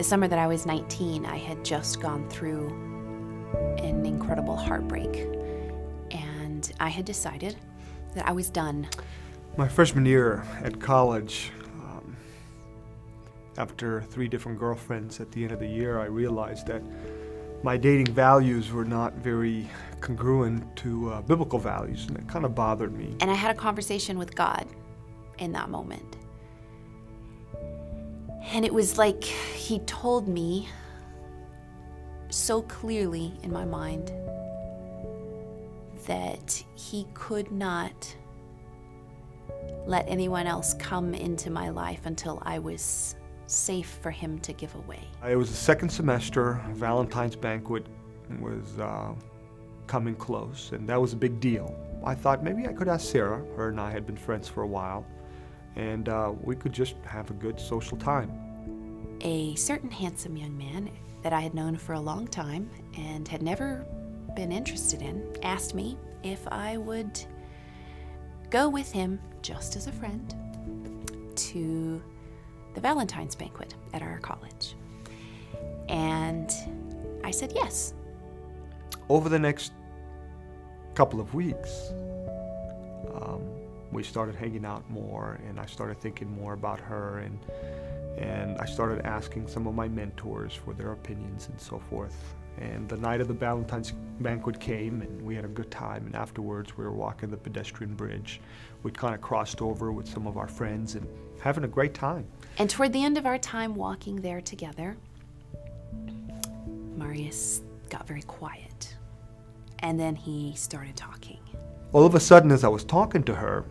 The summer that I was 19, I had just gone through an incredible heartbreak, and I had decided that I was done. My freshman year at college, after 3 different girlfriends at the end of the year, I realized that my dating values were not very congruent to biblical values, and it kind of bothered me. And I had a conversation with God in that moment. And it was like he told me so clearly in my mind that he could not let anyone else come into my life until I was safe for him to give away. It was the second semester. Valentine's banquet was coming close, and that was a big deal. I thought maybe I could ask Sarah. Her and I had been friends for a while, and we could just have a good social time. A certain handsome young man that I had known for a long time and had never been interested in asked me if I would go with him, just as a friend, to the Valentine's banquet at our college. And I said yes. Over the next couple of weeks, we started hanging out more, and I started thinking more about her, and I started asking some of my mentors for their opinions and so forth. And the night of the Valentine's banquet came, and we had a good time, and afterwards we were walking the pedestrian bridge. We'd kind of crossed over with some of our friends and having a great time. And toward the end of our time walking there together, Marius got very quiet, and then he started talking. All of a sudden, as I was talking to her,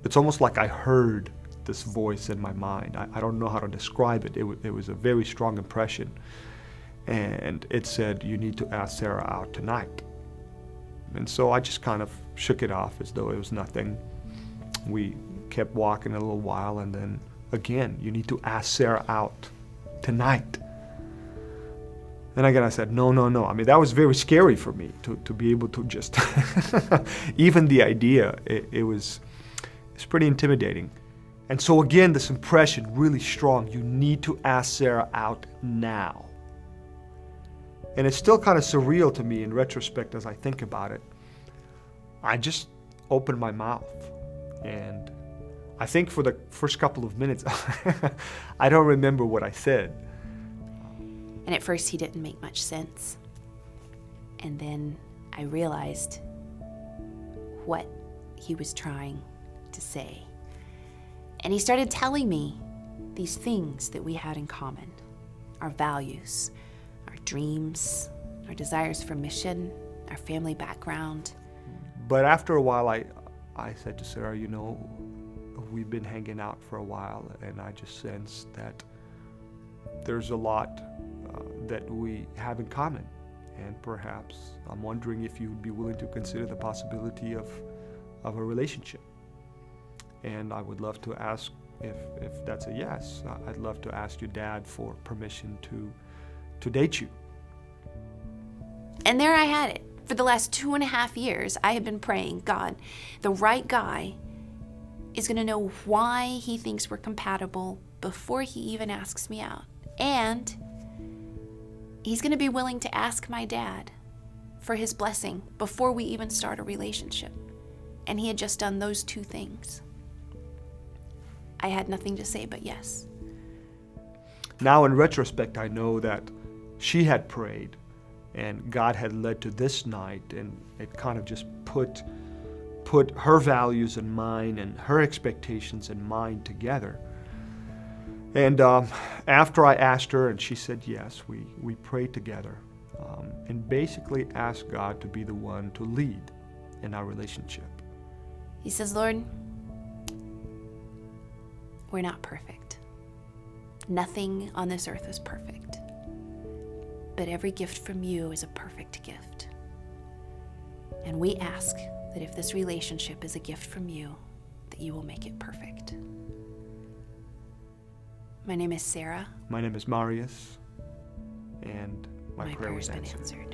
it's almost like I heard this voice in my mind. I don't know how to describe it. It was a very strong impression. And it said, "You need to ask Sarah out tonight." And so I just kind of shook it off as though it was nothing. We kept walking a little while, and then again, "You need to ask Sarah out tonight." And again I said, no. I mean, that was very scary for me to be able to just, even the idea, it's pretty intimidating. And so again, this impression really strong, you need to ask Sarah out now. And it's still kind of surreal to me in retrospect as I think about it. I just opened my mouth, and I think for the first couple of minutes, I don't remember what I said. And at first he didn't make much sense. And then I realized what he was trying to say. And he started telling me these things that we had in common. Our values, our dreams, our desires for mission, our family background. But after a while, I said to Sarah, you know, we've been hanging out for a while, and I just sensed that there's a lot that we have in common. And perhaps I'm wondering if you would be willing to consider the possibility of a relationship. And I would love to ask, if that's a yes, I'd love to ask your dad for permission to date you. And there I had it. For the last 2.5 years, I have been praying, God, the right guy is going to know why he thinks we're compatible before he even asks me out. And he's going to be willing to ask my dad for his blessing before we even start a relationship. And he had just done those 2 things. I had nothing to say but yes. Now in retrospect, I know that she had prayed and God had led to this night, and it kind of just put her values and mine and her expectations and mine together. And after I asked her and she said yes, we prayed together and basically asked God to be the one to lead in our relationship. He says, Lord, we're not perfect. Nothing on this earth is perfect. But every gift from you is a perfect gift. And we ask that if this relationship is a gift from you, that you will make it perfect. My name is Sarah. My name is Marius, and my prayer was prayer's been answered. answered.